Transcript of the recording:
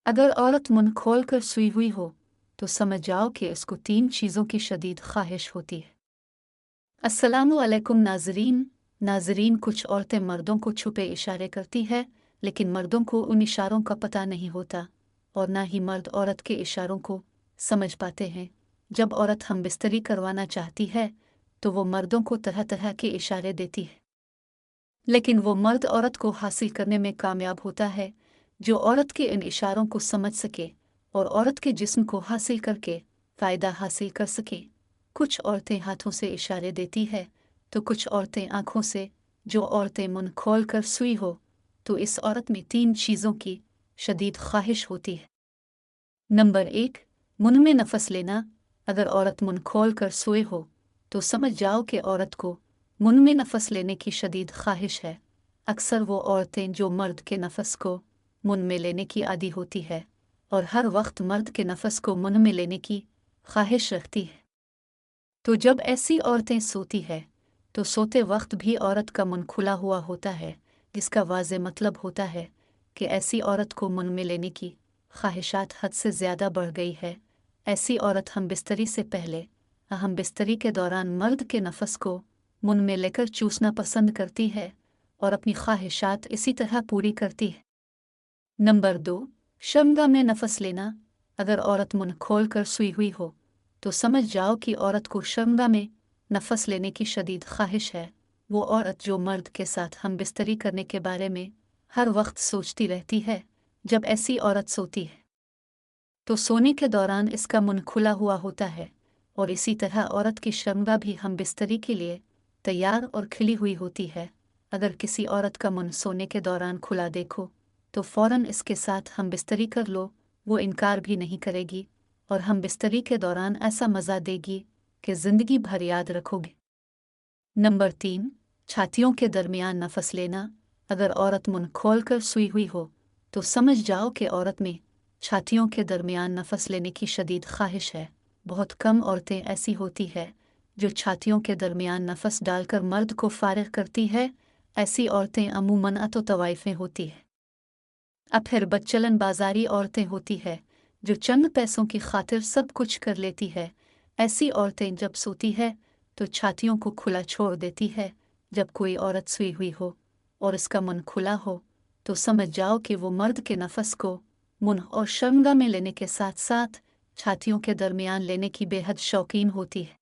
अगर औरत मुंह खोल कर सूई हुई हो तो समझ जाओ कि इसको 3 चीज़ों की शदीद ख्वाहिश होती है। अस्सलामु अलैकुम नाजरीन। नाजरीन, कुछ औरतें मर्दों को छुपे इशारे करती है, लेकिन मर्दों को उन इशारों का पता नहीं होता और ना ही मर्द औरत के इशारों को समझ पाते हैं। जब औरत हम बिस्तरी करवाना चाहती है तो वो मर्दों को तरह तरह के इशारे देती है, लेकिन वो मर्द औरत को हासिल करने में कामयाब होता है जो औरत के इन इशारों को समझ सके और औरत के जिस्म को हासिल करके फ़ायदा हासिल कर सके। कुछ औरतें हाथों से इशारे देती है तो कुछ औरतें आंखों से। जो औरतें मुंह खोल कर सूई हो तो इस औरत में 3 चीज़ों की शदीद ख्वाहिश होती है। नंबर 1, मुंह में नफस लेना। अगर औरत मुंह खोल कर सोए हो तो समझ जाओ कि औरत को मुंह में नफस लेने की शदीद ख्वाहिश है। अक्सर वो औरतें जो मर्द के नफस को मुंह में लेने की आदी होती है और हर वक्त मर्द के नफस को मुंह में लेने की ख्वाहिश रखती है, तो जब ऐसी औरतें सोती है तो सोते वक्त भी औरत का मुंह खुला हुआ होता है, जिसका वाज़े मतलब होता है कि ऐसी औरत को मुंह में लेने की ख्वाहिशात हद से ज़्यादा बढ़ गई है। ऐसी औरत हम बिस्तरी से पहले हम बिस्तरी के दौरान मर्द के नफस को मुंह में लेकर चूसना पसंद करती है और अपनी ख्वाहिशात इसी तरह पूरी करती है। नंबर 2, शर्मगाह में नफस लेना। अगर औरत मुंह खोल कर सूई हुई हो तो समझ जाओ कि औरत को शर्मगाह में नफस लेने की शदीद ख्वाहिश है। वो औरत जो मर्द के साथ हम बिस्तरी करने के बारे में हर वक्त सोचती रहती है, जब ऐसी औरत सोती है तो सोने के दौरान इसका मुंह खुला हुआ होता है और इसी तरह औरत की शर्मगाह भी हम बिस्तरी के लिए तैयार और खिली हुई होती है। अगर किसी औरत का मुंह सोने के दौरान खुला देखो तो फौरन इसके साथ हम बिस्तरी कर लो। वो इनकार भी नहीं करेगी और हम बिस्तरी के दौरान ऐसा मज़ा देगी कि ज़िंदगी भर याद रखोगे। नंबर 3, छातियों के दरमियान नफस लेना। अगर औरत मुंह खोल कर सूई हुई हो तो समझ जाओ कि औरत में छातियों के दरमियान नफस लेने की शदीद ख्वाहिश है। बहुत कम औरतें ऐसी होती है जो छातियों के दरमियान नफस डालकर मर्द को फारिग करती है। ऐसी औरतें अमूमन अतो तवाइफें होती है। अब फिर बदचलन बाजारी औरतें होती है जो चंद पैसों की खातिर सब कुछ कर लेती है। ऐसी औरतें जब सोती है तो छातियों को खुला छोड़ देती है। जब कोई औरत सोई हुई हो और इसका मुंह खुला हो तो समझ जाओ कि वो मर्द के नफस को मुंह और शर्मगाह में लेने के साथ साथ छातियों के दरमियान लेने की बेहद शौकीन होती है।